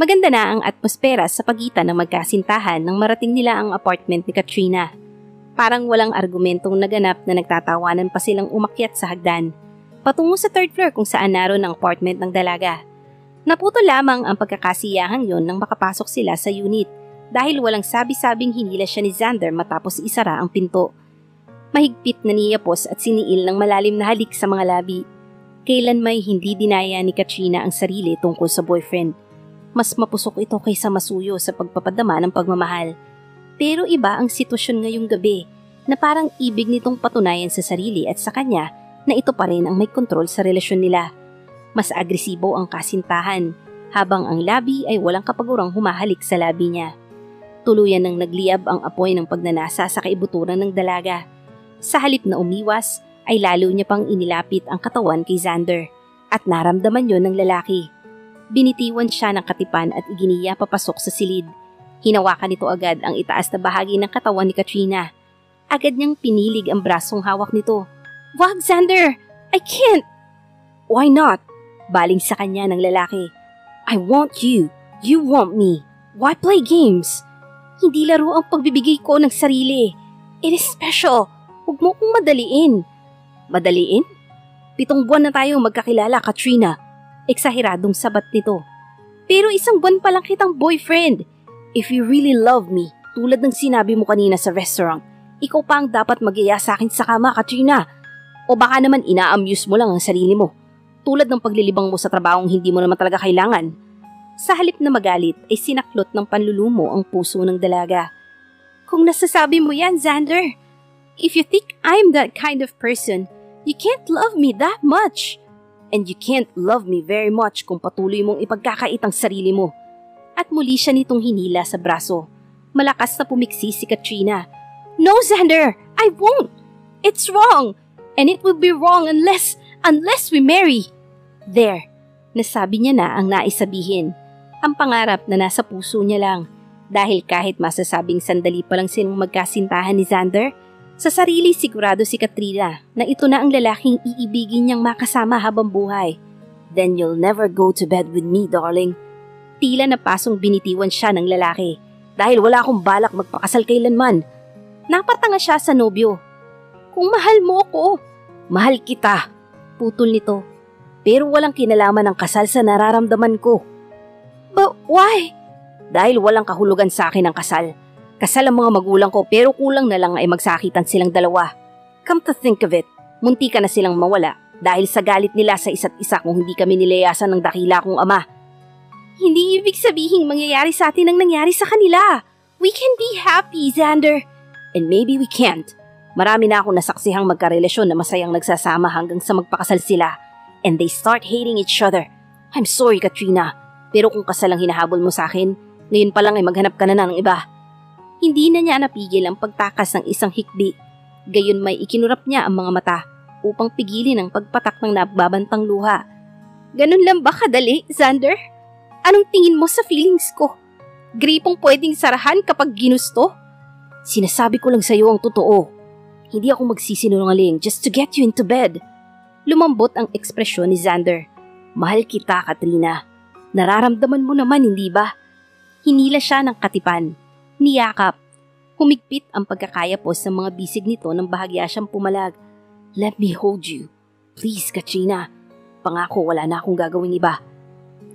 Maganda na ang atmosfera sa pagitan ng magkasintahan nang marating nila ang apartment ni Katrina. Parang walang argumentong naganap na nagtatawanan pa silang umakyat sa hagdan, patungo sa third floor kung saan naroon ang apartment ng dalaga. Naputo lamang ang pagkakasiyahan yon nang makapasok sila sa unit dahil walang sabi-sabing hinila siya ni Xander matapos isara ang pinto. Mahigpit na niyapos at siniil ng malalim na halik sa mga labi. Kailan may hindi dinaya ni Katrina ang sarili tungkol sa boyfriend. Mas mapusok ito kaysa masuyo sa pagpapadama ng pagmamahal. Pero iba ang sitwasyon ngayong gabi na parang ibig nitong patunayan sa sarili at sa kanya na ito pa rin ang may kontrol sa relasyon nila. Mas agresibo ang kasintahan habang ang labi ay walang kapagurang humahalik sa labi niya. Tuluyan nang nagliyab ang apoy ng pagnanasa sa kaibuturan ng dalaga. Sa halip na umiwas ay lalo niya pang inilapit ang katawan kay Xander at naramdaman yon ng lalaki. Binitiwan siya ng katipan at iginiya papasok sa silid. Hinawakan nito agad ang itaas na bahagi ng katawan ni Katrina. Agad niyang pinilig ang brasong hawak nito. "Wag, Xander! I can't!" "Why not?" Baling sa kanya ng lalaki. "I want you. You want me. Why play games?" "Hindi laro ang pagbibigay ko ng sarili. It is special. Huwag mo kong madaliin." "Madaliin? 7 buwan na tayo magkakilala, Katrina." Eksaheradong sabat nito. "Pero 1 buwan pa lang kitang boyfriend. If you really love me, tulad ng sinabi mo kanina sa restaurant, ikaw pa ang dapat magyaya sa akin sa kama, Katrina. O baka naman ina-amuse mo lang ang sarili mo, tulad ng paglilibang mo sa trabahong hindi mo naman talaga kailangan." Sa halip na magalit ay sinaklot ng panlulumo ang puso ng dalaga. "Kung nasasabi mo yan, Xander, if you think I'm that kind of person, you can't love me that much. And you can't love me very much kung patuloy mong ipagkakait ang sarili mo." At muli siya nitong hinila sa braso. Malakas na pumiksi si Katrina. "No, Xander! I won't! It's wrong! And it will be wrong unless we marry." There, nasabi niya na ang nais sabihin. Ang pangarap na nasa puso niya lang. Dahil kahit masasabing sandali pa lang silang magkasintahan ni Xander, sa sarili sigurado si Katrina na ito na ang lalaking iibigin niyang makasama habang buhay. "Then you'll never go to bed with me, darling." Tila na pasong binitiwan siya ng lalaki dahil wala akong balak magpakasal kailanman. Napatanga siya sa nobyo. "Kung mahal mo ko." "Mahal kita," putol nito. "Pero walang kinalaman ang kasal sa nararamdaman ko." "But why?" "Dahil walang kahulugan sa akin ang kasal. Kasal ang mga magulang ko pero kulang na lang ay magsakitan silang dalawa. Come to think of it, munti ka na silang mawala dahil sa galit nila sa isa't isa kung hindi kami nilayasan ng dakila kong ama." "Hindi ibig sabihing mangyayari sa atin ang nangyari sa kanila. We can be happy, Xander." "And maybe we can't. Marami na akong nasaksihang magkarelasyon na masayang nagsasama hanggang sa magpakasal sila. And they start hating each other. I'm sorry, Katrina. Pero kung kasal ang hinahabol mo sa akin, ngayon pa lang ay maghanap ka na ng iba." Hindi na niya napigil ang pagtakas ng isang hikbi. Gayon may ikinurap niya ang mga mata upang pigilin ang pagpatak ng nababantang luha. "Ganun lang ba kadali, Xander? Anong tingin mo sa feelings ko? Gripong pwedeng sarahan kapag ginusto?" "Sinasabi ko lang sa iyo ang totoo. Hindi ako magsisinungaling just to get you into bed." Lumambot ang ekspresyon ni Xander. "Mahal kita, Katrina. Nararamdaman mo naman, hindi ba?" Hinila siya ng katipan. Niyakap. Humigpit ang pagkakayapos ng mga bisig nito nang bahagya siyang pumalag. "Let me hold you. Please, Katrina. Pangako wala na akong gagawing iba."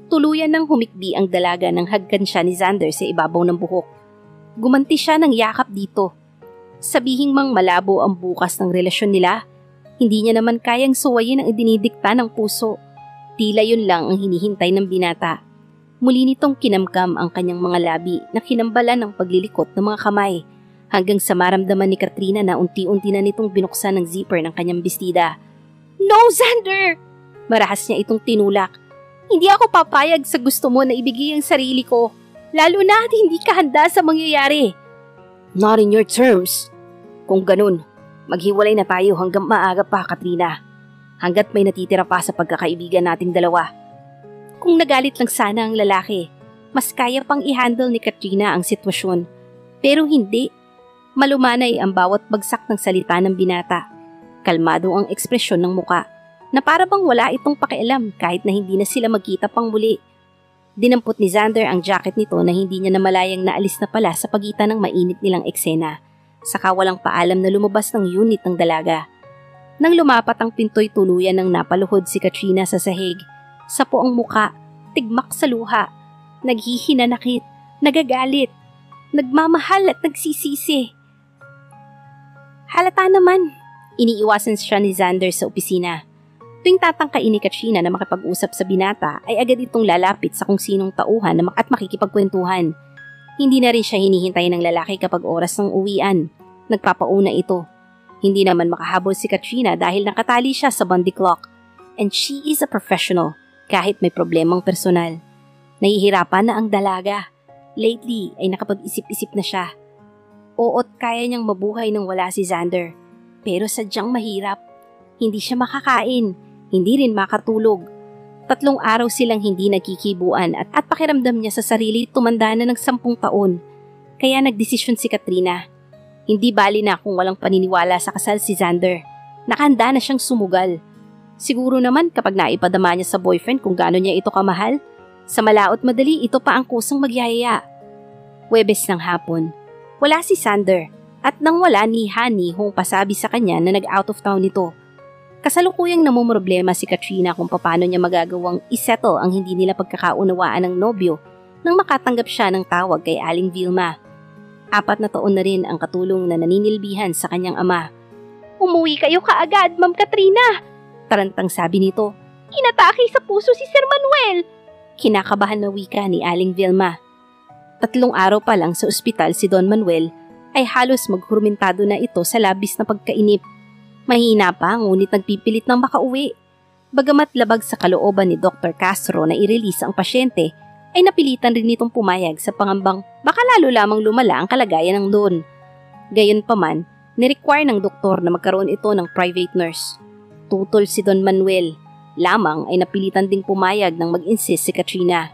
Tuluyan nang humikbi ang dalaga nang hagkan siya ni Xander sa ibabaw ng buhok. Gumanti siya ng yakap dito. Sabihing mang malabo ang bukas ng relasyon nila, hindi niya naman kayang suwayin ang idinidikta ng puso. Tila yun lang ang hinihintay ng binata. Muli nitong kinamkam ang kanyang mga labi na kinambalan ng paglilikot ng mga kamay hanggang sa maramdaman ni Katrina na unti-unti na nitong binuksan ng zipper ng kanyang bestida. "No, Xander!" Marahas niya itong tinulak. "Hindi ako papayag sa gusto mo na ibigay ang sarili ko, lalo na at hindi ka handa sa mangyayari." "Not in your terms. Kung ganun, maghiwalay na tayo hanggang maaga pa, Katrina. Hanggat may natitira pa sa pagkakaibigan nating dalawa." Kung nagalit lang sana ang lalaki, mas kaya pang i-handle ni Katrina ang sitwasyon. Pero hindi. Malumanay ang bawat bagsak ng salita ng binata. Kalmado ang ekspresyon ng muka, na para bang wala itong pakialam kahit na hindi na sila magkita pang muli. Dinampot ni Xander ang jacket nito na hindi niya namalayang naalis na pala sa pagitan ng mainit nilang eksena. Saka walang paalam na lumabas ng unit ng dalaga. Nang lumapat ang pinto'y tuluyan ng napaluhod si Katrina sa sahig. Sapo ang muka, tigmak sa luha, naghihinanakit, nagagalit, nagmamahal at nagsisisi. Halata naman, iniiwasan siya ni Xander sa opisina. Tuwing tatangkain ni Katrina na makipag-usap sa binata ay agad itong lalapit sa kung sinong tauhan at makikipagkwentuhan. Hindi na rin siya hinihintay ng lalaki kapag oras ng uwian. Nagpapauna ito. Hindi naman makahabol si Katrina dahil nakatali siya sa Bondi clock. And she is a professional kahit may problemang personal. Nahihirapan na ang dalaga. Lately ay nakapag-isip-isip na siya. Oo't kaya niyang mabuhay nang wala si Xander. Pero sadyang mahirap. Hindi siya makakain, hindi rin makatulog. 3 araw silang hindi nagkikibuan at pakiramdam niya sa sarili tumanda na ng 10 taon. Kaya nagdesisyon si Katrina. Hindi bali na kung walang paniniwala sa kasal si Xander. Nakahanda na siyang sumugal. Siguro naman kapag naipadama niya sa boyfriend kung gaano niya ito kamahal, sa malaot madali ito pa ang kusang magyayaya. Huwebes ng hapon. Wala si Xander at nang wala ni Honey hong pasabi sa kanya na nag-out of town ito. Kasalukuyang namumroblema si Katrina kung paano niya magagawang isettle ang hindi nila pagkakaunawaan ng nobyo nang makatanggap siya ng tawag kay Aling Vilma. 4 na taon na rin ang katulong na naninilbihan sa kanyang ama. "Umuwi kayo kaagad, Ma'am Katrina!" Tarantang sabi nito. "Inatake sa puso si Sir Manuel!" Kinakabahan na wika ni Aling Vilma. 3 araw pa lang sa ospital si Don Manuel ay halos maghurmentado na ito sa labis na pagkainip. Mahina pa ngunit nagpipilit ng makauwi. Bagamat labag sa kalooban ni Dr. Castro na i-release ang pasyente, ay napilitan rin itong pumayag sa pangambang baka lalo lamang lumala ang kalagayan ng Don. Gayunpaman, ni-require ng doktor na magkaroon ito ng private nurse. Tutol si Don Manuel. Lamang ay napilitan ding pumayag ng mag-insist si Katrina.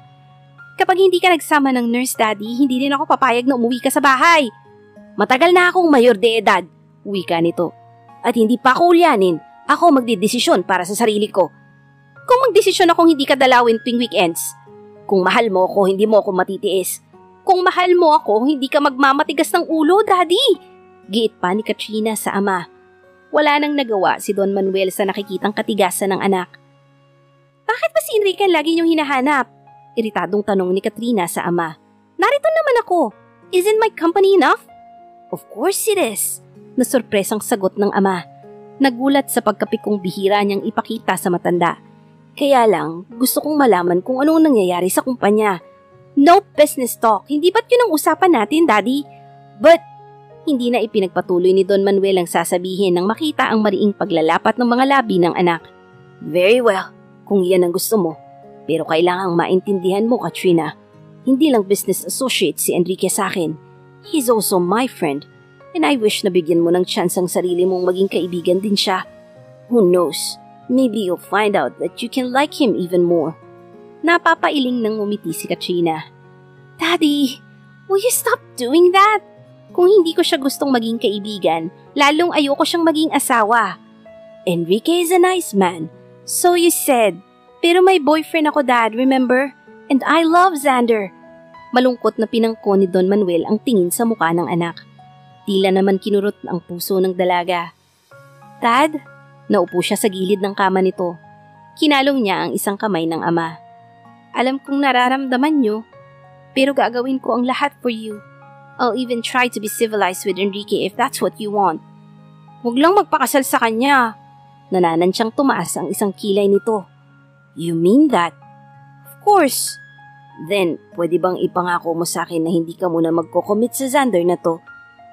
"Kapag hindi ka nagsama ng nurse, Daddy, hindi rin ako papayag na umuwi ka sa bahay. Matagal na akong mayor de edad," wika nito. "At hindi pa ako ulyanin, ako magdidesisyon para sa sarili ko. Kung magdesisyon akong hindi ka dalawin tuwing weekends. Kung mahal mo ako, hindi mo ako matitiis. Kung mahal mo ako, hindi ka magmamatigas ng ulo, Daddy." Giit pa ni Katrina sa ama. Wala nang nagawa si Don Manuel sa nakikitang katigasan ng anak. "Bakit ba si Enrique lagi niyong hinahanap?" Iritadong tanong ni Katrina sa ama. "Narito naman ako. Isn't my company enough?" "Of course it is," nasurpresang sagot ng ama. Nagulat sa pagkapikong bihira niyang ipakita sa matanda. "Kaya lang, gusto kong malaman kung anong nangyayari sa kumpanya." "No business talk. Hindi ba't yun ang usapan natin, Daddy?" "But," hindi na ipinagpatuloy ni Don Manuel ang sasabihin nang makita ang mariing paglalapat ng mga labi ng anak. "Very well, kung iyan ang gusto mo. Pero kailangang maintindihan mo, Katrina. Hindi lang business associate si Enrique sa akin. He's also my friend. And I wish na bigyan mo ng chance ang sarili mong maging kaibigan din siya. Who knows, maybe you'll find out that you can like him even more." Napapailing nang ngumiti si Katrina. "Daddy, will you stop doing that? Kung hindi ko siya gustong maging kaibigan, lalong ayoko siyang maging asawa." "Enrique is a nice man. So you said. Pero may boyfriend ako, Dad, remember? And I love Xander." Malungkot na pinangko ni Don Manuel ang tingin sa mukha ng anak. Tila naman kinurot ang puso ng dalaga. "Dad?" Naupo siya sa gilid ng kama nito. Kinalong niya ang isang kamay ng ama. "Alam kong nararamdaman niyo, pero gagawin ko ang lahat for you. I'll even try to be civilized with Enrique if that's what you want." "Huwag lang magpakasal sa kanya." Nananansyang tumaas ang isang kilay nito. "You mean that?" "Of course." "Then, pwede bang ipangako mo sa akin na hindi ka muna magko-commit sa Xander na to?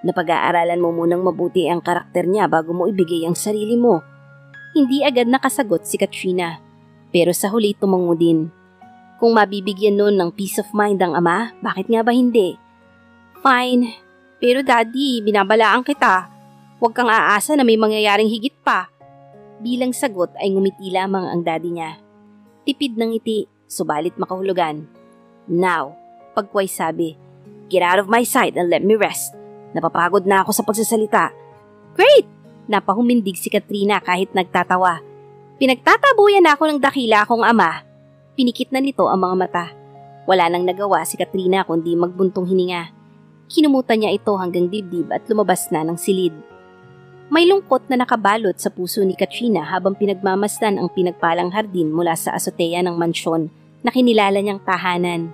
Na pag-aaralan mo munang mabuti ang karakter niya bago mo ibigay ang sarili mo?" Hindi agad nakasagot si Katrina. Pero sa huli tumango din. Kung mabibigyan nun ng peace of mind ang ama, bakit nga ba hindi? "Fine. Pero Daddy, binabalaan kita. Huwag kang aasa na may mangyayaring higit pa." Bilang sagot ay ngumiti lamang ang daddy niya. Tipid ng ngiti, subalit makahulugan. "Now," pagkway sabi, "get out of my sight and let me rest. Napapagod na ako sa pagsasalita." "Great!" Napahumindig si Katrina kahit nagtatawa. "Pinagtatabuyan ako ng dakila akong ama." Pinikit na nito ang mga mata. Wala nang nagawa si Katrina kundi magbuntong hininga. Kinumutan niya ito hanggang dibdib at lumabas na ng silid. May lungkot na nakabalot sa puso ni Katrina habang pinagmamasdan ang pinagpalang hardin mula sa azotea ng mansyon na kinilala niyang tahanan.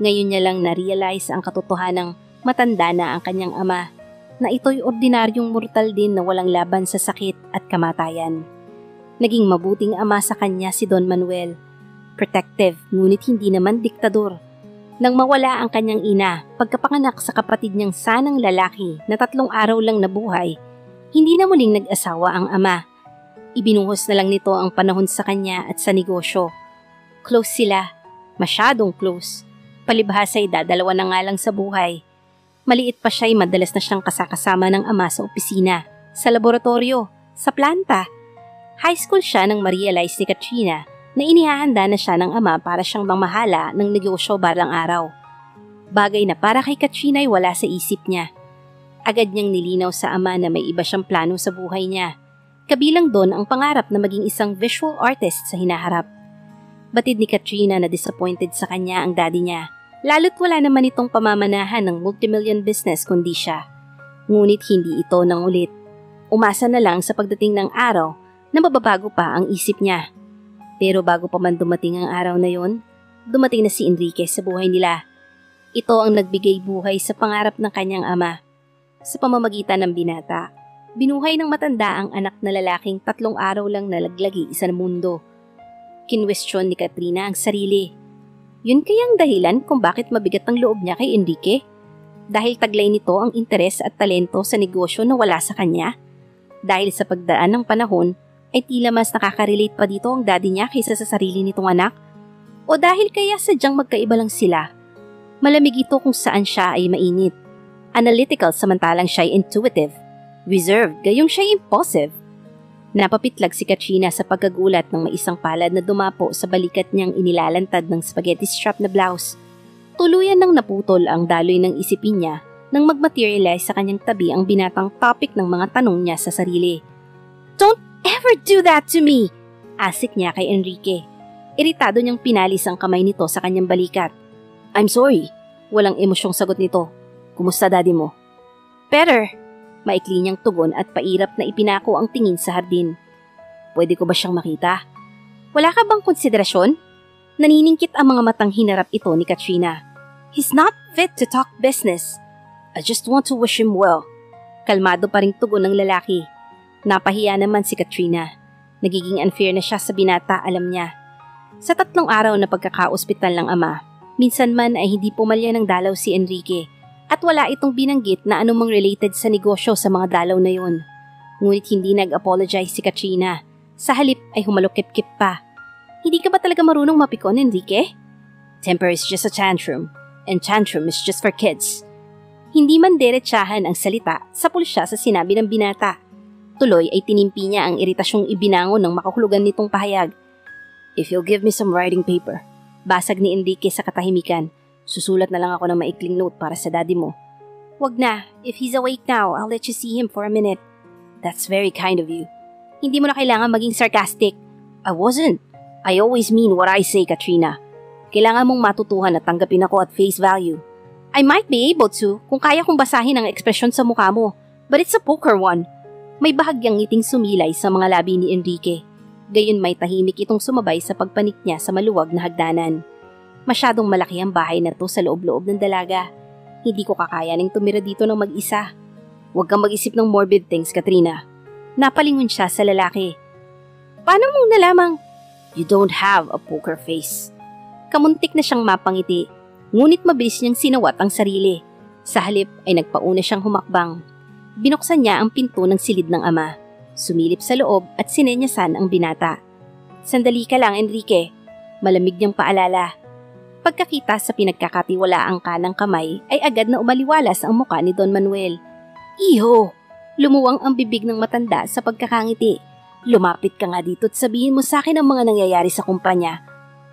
Ngayon niya lang na-realize ang katotohanang matanda na ang kanyang ama, na ito'y ordinaryong mortal din na walang laban sa sakit at kamatayan. Naging mabuting ama sa kanya si Don Manuel. Protective, ngunit hindi naman diktador. Nang mawala ang kanyang ina, pagkapanganak sa kapatid niyang sanang lalaki na 3 araw lang nabuhay, hindi na muling nag-asawa ang ama. Ibinuhos na lang nito ang panahon sa kanya at sa negosyo. Close sila, masyadong close. Palibhasa ay dadalawa na nga lang sa buhay. Maliit pa siya ay madalas na siyang kasakasama ng ama sa opisina, sa laboratorio, sa planta. High school siya nang ma-realize ni Katrina na inihahanda na siya ng ama para siyang mamahala ng negosyo balang araw. Bagay na para kay Katrina ay wala sa isip niya. Agad niyang nilinaw sa ama na may iba siyang plano sa buhay niya. Kabilang doon ang pangarap na maging isang visual artist sa hinaharap. Batid ni Katrina na disappointed sa kanya ang daddy niya, lalo't wala naman itong pamamanahan ng multimillion business kundi siya. Ngunit hindi ito nang ulit. Umasa na lang sa pagdating ng araw na mababago pa ang isip niya. Pero bago pa man dumating ang araw na yon, dumating na si Enrique sa buhay nila. Ito ang nagbigay buhay sa pangarap ng kanyang ama. Sa pamamagitan ng binata, binuhay ng matanda ang anak na lalaking 3 araw lang nalaglagi sa mundo. Kinwestiyon ni Katrina ang sarili. Yun kayang dahilan kung bakit mabigat ang loob niya kay Enrique? Dahil taglay nito ang interes at talento sa negosyo na wala sa kanya? Dahil sa pagdaan ng panahon, ay tila mas nakaka-relate pa dito ang daddy niya kaysa sa sarili nitong anak? O dahil kaya sadyang magkaiba lang sila? Malamig ito kung saan siya ay mainit. Analytical samantalang siya ay intuitive. Reserved gayong siya ay impulsive. Napapitlag si Katrina sa pagkagulat ng may isang palad na dumapo sa balikat niyang inilalantad ng spaghetti strap na blouse. Tuluyan nang naputol ang daloy ng isipin niya nang mag-materialize sa kanyang tabi ang binatang topic ng mga tanong niya sa sarili. "Don't ever do that to me!" Asik niya kay Enrique. Iritado niyang pinalis ang kamay nito sa kanyang balikat. "I'm sorry." Walang emosyong sagot nito. "Kumusta daddy mo?" "Better." Maikli niyang tugon at pairap na ipinako ang tingin sa hardin. "Pwede ko ba siyang makita?" "Wala ka bang konsiderasyon?" Naniningkit ang mga matang hinarap ito ni Katrina. "He's not fit to talk business. I just want to wish him well." Kalmado pa ring tugon ng lalaki. Napahiya naman si Katrina. Nagiging unfair na siya sa binata, alam niya. Sa 3 araw na pagkaka-ospital ng ama, minsan man ay hindi pumalya ng dalaw si Enrique. At wala itong binanggit na anumang related sa negosyo sa mga dalaw na yon. Ngunit hindi nag-apologize si Katrina. Sa halip ay humalukip-kip pa. "Hindi ka ba talaga marunong mapikon, Enrique? Temper is just a tantrum, and tantrum is just for kids." Hindi man derechahan ang salita, sapul siya sa sinabi ng binata. Tuloy ay tinimpi niya ang iritasyong ibinangon ng makahulugan nitong pahayag. "If you'll give me some writing paper." Basag ni Enrique sa katahimikan. "Susulat na lang ako ng maikling note para sa daddy mo." "Wag na. If he's awake now, I'll let you see him for a minute." "That's very kind of you." "Hindi mo na kailangan maging sarcastic." "I wasn't. I always mean what I say, Katrina. Kailangan mong matutuhan at tanggapin ako at face value." "I might be able to kung kaya kong basahin ang ekspresyon sa mukha mo, but it's a poker one." May bahagyang ngiting sumilay sa mga labi ni Enrique. Gayon may tahimik itong sumabay sa pagpanik niya sa maluwag na hagdanan. Masyadong malaki ang bahay na to sa loob-loob ng dalaga. Hindi ko kakayaning tumira dito ng mag-isa. "Huwag kang mag-isip ng morbid things, Katrina." Napalingon siya sa lalaki. "Paano mong nalamang?" "You don't have a poker face." Kamuntik na siyang mapangiti, ngunit mabilis niyang sinawat ang sarili. Sa halip ay nagpauna siyang humakbang. Binuksan niya ang pinto ng silid ng ama. Sumilip sa loob at sinenyasan ang binata. "Sandali ka lang, Enrique." Malamig niyang paalala. Pagkakita sa pinagkakatiwalaang kanang kamay ay agad na umaliwalas ang muka ni Don Manuel. "Iho!" Lumuwang ang bibig ng matanda sa pagkakangiti. "Lumapit ka nga dito at sabihin mo sa akin ang mga nangyayari sa kumpanya."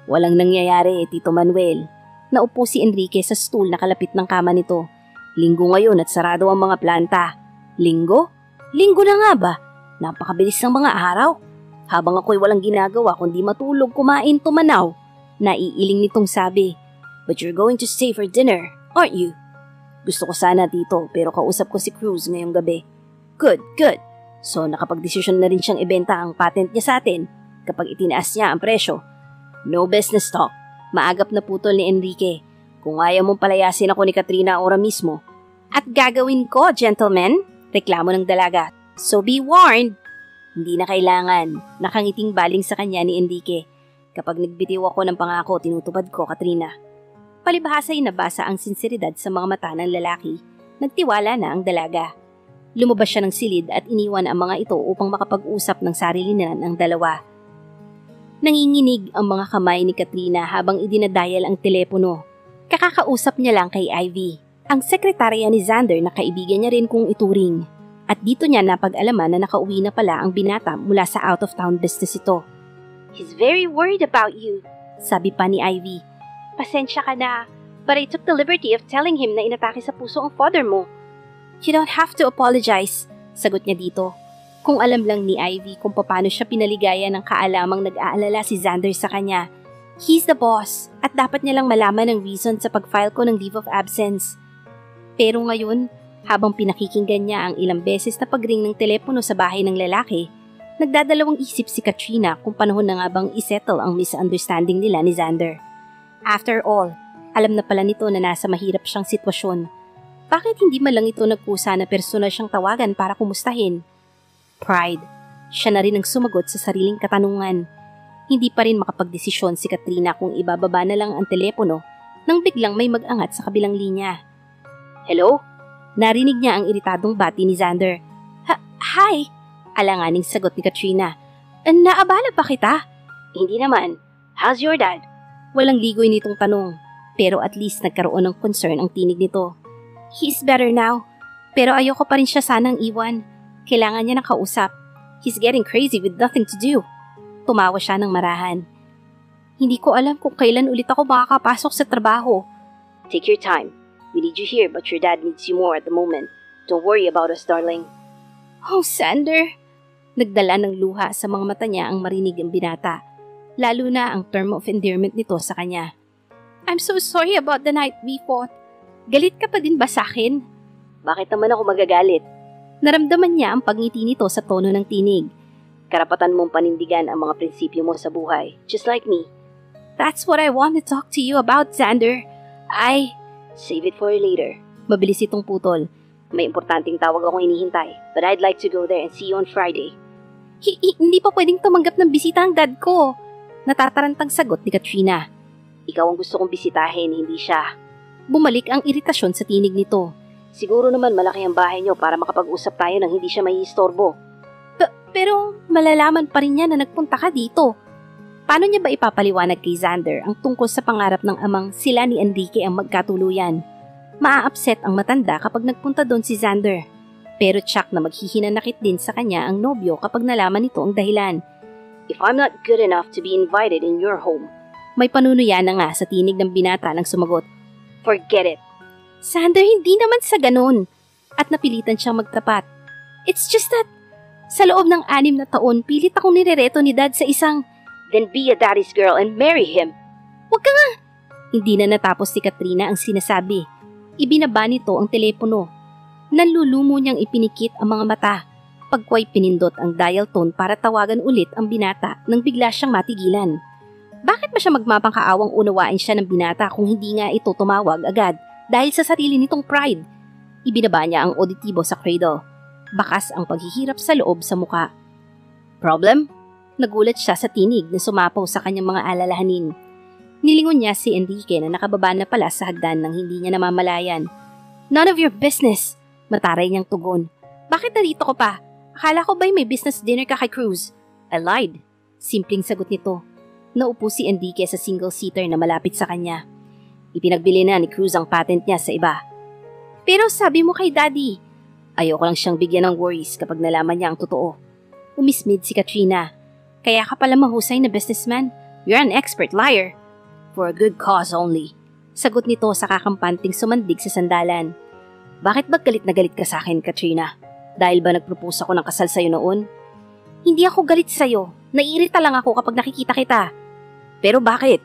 "Walang nangyayari, Tito Manuel." Naupo si Enrique sa stool na kalapit ng kama nito. "Linggo ngayon at sarado ang mga planta." "Linggo? Linggo na nga ba? Napakabilis ng mga araw. Habang ako'y walang ginagawa kundi matulog, kumain, tumanaw." Naiiling nitong sabi. But you're going to stay for dinner, aren't you? Gusto ko sana dito pero kausap ko si Cruz ngayong gabi. Good, good. So nakapag-desisyon na rin siyang ibenta ang patent niya sa atin kapag itinaas niya ang presyo. No business talk. Maagap na putol ni Enrique. Kung ayaw mong palayasin ako ni Katrina ora mismo. At gagawin ko, gentlemen. Reklamo ng dalaga. So be warned. Hindi na kailangan. Nakangiting baling sa kanya ni Enrique. Kapag nagbitiw ako ng pangako, tinutupad ko, Katrina. Palibhasa'y nabasa ang sinseridad sa mga mata ng lalaki. Nagtiwala na ang dalaga. Lumabas siya ng silid at iniwan ang mga ito upang makapag-usap ng sarili nila ng dalawa. Nanginginig ang mga kamay ni Katrina habang idinadayal ang telepono. Kakakausap niya lang kay Ivy, ang sekretarya ni Xander na kaibigan niya rin kung ituring. At dito niya napag-alaman na nakauwi na pala ang binata mula sa out-of-town business ito. He's very worried about you, sabi pa ni Ivy. Pasensya ka na, but I took the liberty of telling him na inatake sa puso ang father mo. You don't have to apologize, sagot niya dito. Kung alam lang ni Ivy kung paano siya pinaligaya ng kaalamang nag-aalala si Xander sa kanya. He's the boss at dapat niya lang malaman ang reason sa pag-file ko ng leave of absence. Pero ngayon, habang pinakikinggan niya ang ilang beses na pag-ring ng telepono sa bahay ng lalaki, nagdadalawang isip si Katrina kung panahon na nga bang isettle ang misunderstanding nila ni Xander. After all, alam na pala nito na nasa mahirap siyang sitwasyon. Bakit hindi man lang ito nagkusa na personal siyang tawagan para kumustahin? Pride. Siya na rin ang sumagot sa sariling katanungan. Hindi pa rin makapagdesisyon si Katrina kung ibababa na lang ang telepono nang biglang may mag-angat sa kabilang linya. Hello? Narinig niya ang iritadong bati ni Xander. Hi! Alanganing sagot ni Katrina. Naabala pa kita? Hindi naman. How's your dad? Walang ligoy nitong tanong, pero at least nagkaroon ng concern ang tinig nito. He's better now, pero ayoko pa rin siya sanang iwan. Kailangan niya ng kausap. He's getting crazy with nothing to do. Tumawa siya ng marahan. Hindi ko alam kung kailan ulit ako makakapasok sa trabaho. Take your time. We need you here but your dad needs you more at the moment. Don't worry about us, darling. Oh, Xander. Nagdala ng luha sa mga mata niya ang marinig ang binata. Lalo na ang term of endearment nito sa kanya. I'm so sorry about the night we fought. Galit ka pa din ba sa akin? Bakit naman ako magagalit? Naramdaman niya ang pagngiti nito sa tono ng tinig. Karapatan mong panindigan ang mga prinsipyo mo sa buhay, just like me. That's what I want to talk to you about, Xander. Save it for later. Mabilis itong putol. May importanteng tawag akong inihintay, but I'd like to go there and see you on Friday. Hindi pa pwedeng tumanggap ng bisita ang dad ko. Natatarantang sagot ni Katrina. Ikaw ang gusto kong bisitahin, hindi siya. Bumalik ang iritasyon sa tinig nito. Siguro naman malaki ang bahay niyo para makapag-usap tayo nang hindi siya maiistorbo. Pero malalaman pa rin niya na nagpunta ka dito. Paano niya ba ipapaliwanag kay Xander ang tungkol sa pangarap ng amang sila ni Enrique ang magkatuluyan? Maa-upset ang matanda kapag nagpunta doon si Xander. Pero tsak na maghihinanakit din sa kanya ang nobyo kapag nalaman nito ang dahilan. If I'm not good enough to be invited in your home. May panunuya na nga sa tinig ng binata nang sumagot. Forget it. Xander, hindi naman sa ganun. At napilitan siyang magtapat. It's just that, sa loob ng 6 na taon, pilit akong nirereto ni Dad sa isang, then be a daddy's girl and marry him. Huwag ka nga. Hindi na natapos si Katrina ang sinasabi. Ibinaba nito ang telepono. Nanlulumo niyang ipinikit ang mga mata. Pagkway pinindot ang dial tone para tawagan ulit ang binata nang bigla siyang matigilan. Bakit ba siya magmapangkaawang unawain siya ng binata kung hindi nga ito tumawag agad? Dahil sa sarili nitong pride, ibinaba niya ang auditibo sa cradle. Bakas ang paghihirap sa loob sa muka. Problem? Nagulat siya sa tinig na sumapaw sa kanyang mga alalahanin. Nilingon niya si Enrique na nakababa na pala sa hagdan nang hindi niya namamalayan. None of your business! Mataray niyang tugon. Bakit narito ko pa? Akala ko ba'y may business dinner ka kay Cruz? I lied. Simpleng sagot nito. Naupo si Enrique sa single-seater na malapit sa kanya. Ipinagbili na ni Cruz ang patent niya sa iba. Pero sabi mo kay Daddy, ayoko lang siyang bigyan ng worries kapag nalaman niya ang totoo. Umismid si Katrina. Kaya ka pala mahusay na businessman. You're an expert liar. For a good cause only. Sagot nito sa kakampanting sumandig sa sandalan. Bakit ba galit na galit ka sa akin, Katrina? Dahil ba nagpropose ako ng kasal sa'yo noon? Hindi ako galit sa'yo. Naiirita lang ako kapag nakikita kita. Pero bakit?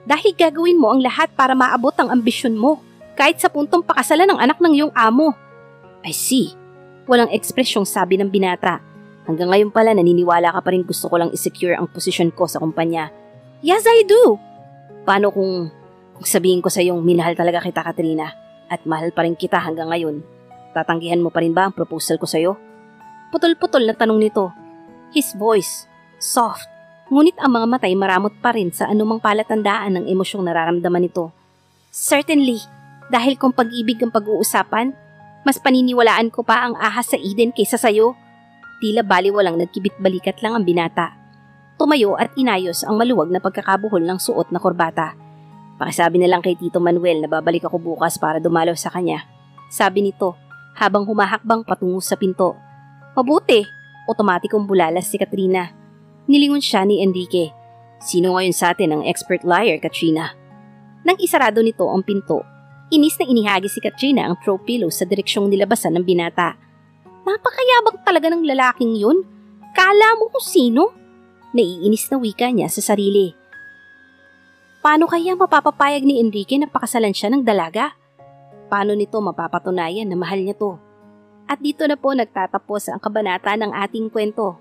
Dahil gagawin mo ang lahat para maabot ang ambisyon mo, kahit sa puntong pakasalan ng anak ng iyong amo. I see. Walang ekspresyong sabi ng binata. Hanggang ngayon pala naniniwala ka pa rin gusto ko lang isecure ang posisyon ko sa kumpanya. Yes, I do. Paano kung sabihin ko sa iyong minahal talaga kita, Katrina, at mahal pa rin kita hanggang ngayon? Tatanggihan mo pa rin ba ang proposal ko sa iyo? Putol-putol na tanong nito. His voice, soft, ngunit ang mga matay maramot pa rin sa anumang palatandaan ng emosyong nararamdaman nito. Certainly, dahil kung pag-ibig ang pag-uusapan, mas paniniwalaan ko pa ang ahas sa Eden kaysa sayo. Tila baliwalang nagkibit-balikat lang ang binata. Tumayo at inayos ang maluwag na pagkakabuhol ng suot na korbata. Pakisabi na lang kay Tito Manuel na babalik ako bukas para dumalaw sa kanya. Sabi nito, habang humahakbang patungo sa pinto. Mabuti, otomatikong bulalas si Katrina. Nilingon siya ni Enrique. Sino ngayon sa atin ang expert liar, Katrina? Nang isarado nito ang pinto, inis na inihagi si Katrina ang throw pillow sa direksyong nilabasan ng binata. Napakayabang talaga ng lalaking yun. Kala mo kung sino? Naiinis na wika niya sa sarili. Paano kaya mapapapayag ni Enrique na pakasalan siya ng dalaga? Paano nito mapapatunayan na mahal niya to? At dito na po nagtatapos ang kabanata ng ating kwento.